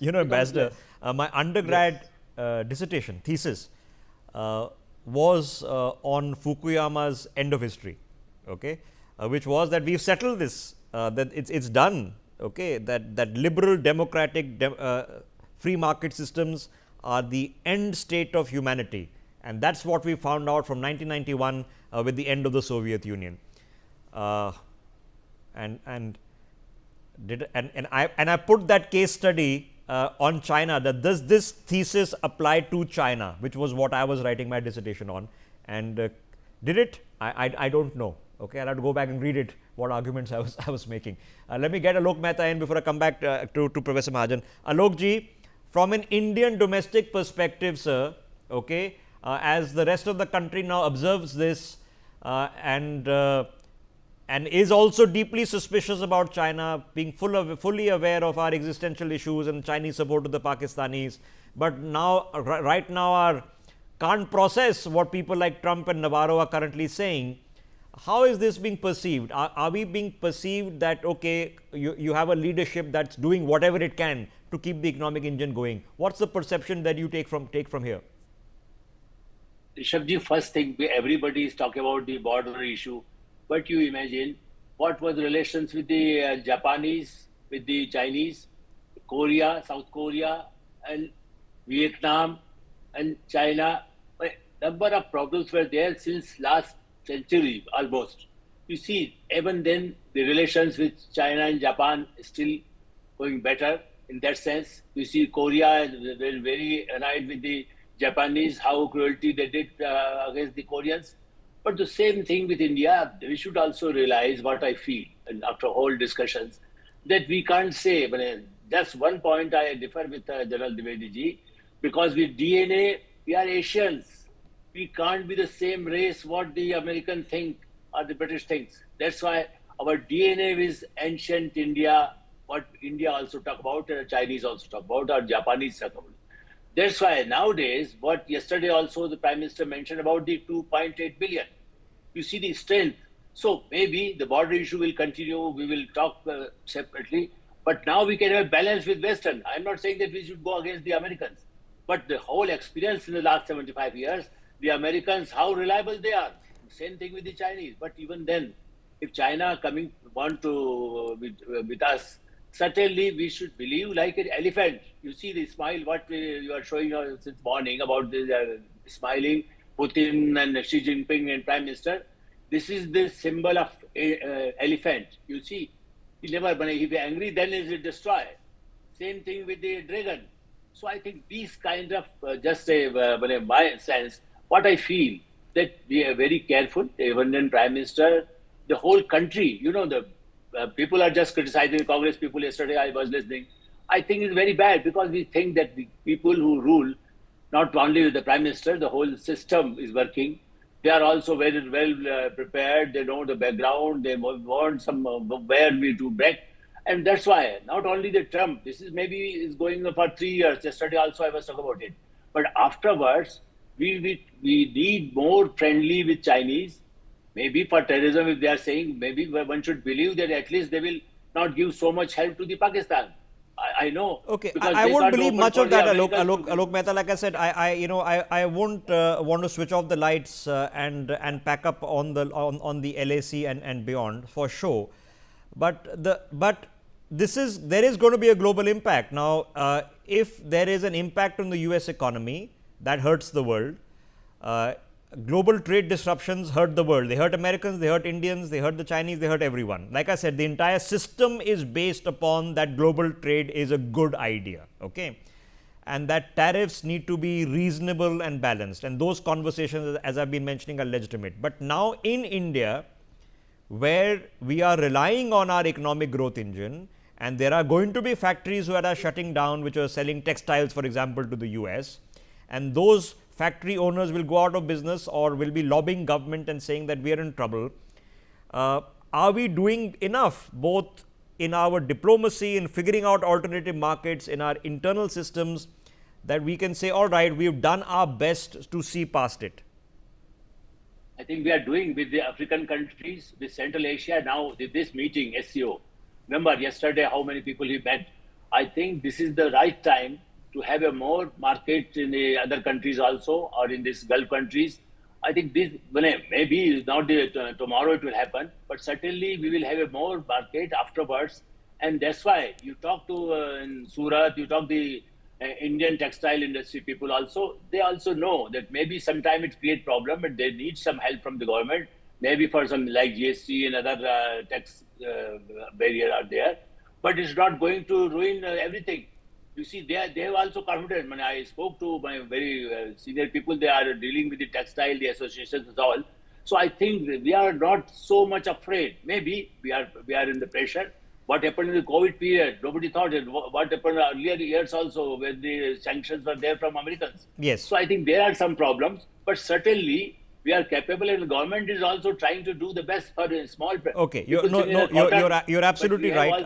Ambassador, my undergrad dissertation, thesis, was on Fukuyama's End of History, okay, which was that we've settled this, that it's done, okay, that liberal democratic free market systems are the end state of humanity, and that's what we found out from 1991 with the end of the Soviet Union. And I put that case study on China, that does this thesis apply to China, which was what I was writing my dissertation on, and did it? I don't know. Okay, I'll have to go back and read it, what arguments I was making. Let me get Alok Mehta in before I come back to Professor Mahajan. Alok ji, from an Indian domestic perspective, sir, okay, as the rest of the country now observes this and is also deeply suspicious about China, being fully aware of our existential issues and Chinese support to the Pakistanis, but now right now can't process what people like Trump and Navarro are currently saying. How is this being perceived? Are we being perceived that, okay, you have a leadership that's doing whatever it can to keep the economic engine going? What's the perception that you take from here? Rishabhji, first thing, everybody is talking about the border issue, but you imagine what was the relations with the Japanese, with the Chinese, Korea, South Korea, and Vietnam, and China. Number of problems were there since last century almost. You see, even then the relations with China and Japan is still going better in that sense. You see, Korea is very annoyed with the Japanese, how cruelty they did against the Koreans. But the same thing with India, we should also realize what I feel, and after whole discussions, that we can't say, but that's one point I differ with General Dwivedi ji, because with DNA, we are Asians. We can't be the same race what the American think or the British thinks. That's why our DNA is ancient India, what India also talk about, Chinese also talk about, or Japanese talk about. That's why nowadays, what yesterday also the Prime Minister mentioned about the 2.8 billion. You see the strength. So maybe the border issue will continue, we will talk separately, but now we can have balance with Western. I'm not saying that we should go against the Americans, but the whole experience in the last 75 years, the Americans, how reliable they are. Same thing with the Chinese. But even then, if China want to with us, certainly we should believe like an elephant. You see the smile, what you are showing since morning about the smiling Putin and Xi Jinping and Prime Minister. This is the symbol of elephant. You see, he never, if he's angry, then he will destroy. Same thing with the dragon. So I think these kind of, my sense, what I feel, that we are very careful, even in Prime Minister, the whole country, the people are just criticizing the Congress people. Yesterday I was listening. I think it's very bad, because we think that the people who rule, not only the Prime Minister, the whole system is working. They are also very well prepared. They know the background. They want some where we to break. And that's why, not only the Trump, this is maybe is going for 3 years. Yesterday also I was talking about it. But afterwards, we need more friendly with Chinese. Maybe for terrorism, if they are saying, maybe one should believe that at least they will not give so much help to the Pakistan. I know. Okay, I won't believe much of that, Alok Mehta. Like I said, I won't want to switch off the lights and pack up on the LAC and beyond for sure. But there is going to be a global impact now. If there is an impact on the US economy, that hurts the world. Global trade disruptions hurt the world. They hurt Americans, they hurt Indians, they hurt the Chinese, they hurt everyone. Like I said, the entire system is based upon that global trade is a good idea, okay? And that tariffs need to be reasonable and balanced. And those conversations, as I've been mentioning, are legitimate. But now in India, where we are relying on our economic growth engine, and there are going to be factories that are shutting down, which are selling textiles, for example, to the US, and those factory owners will go out of business or will be lobbying government and saying that we are in trouble. Are we doing enough, both in our diplomacy, in figuring out alternative markets, in our internal systems, that we can say, all right, we've done our best to see past it? I think we are doing with the African countries, with Central Asia now, with this meeting, SCO. Remember yesterday how many people he met. I think this is the right time to have a more market in the other countries also, or in these Gulf countries. I think this, well, maybe not tomorrow it will happen, but certainly we will have a more market afterwards. And that's why you talk to in Surat, you talk the Indian textile industry people also, they also know that maybe sometime it create problem, but they need some help from the government, maybe for some like GST and other tax barrier are there, but it's not going to ruin everything. You see, they have also confidence. When I spoke to my very senior people, they are dealing with the textile, the associations and all. So I think we are not so much afraid. Maybe we are in the pressure. What happened in the COVID period? Nobody thought it. What happened earlier years also, when the sanctions were there from Americans. Yes. So I think there are some problems, but certainly we are capable, and the government is also trying to do the best for a small. Okay, you're absolutely right.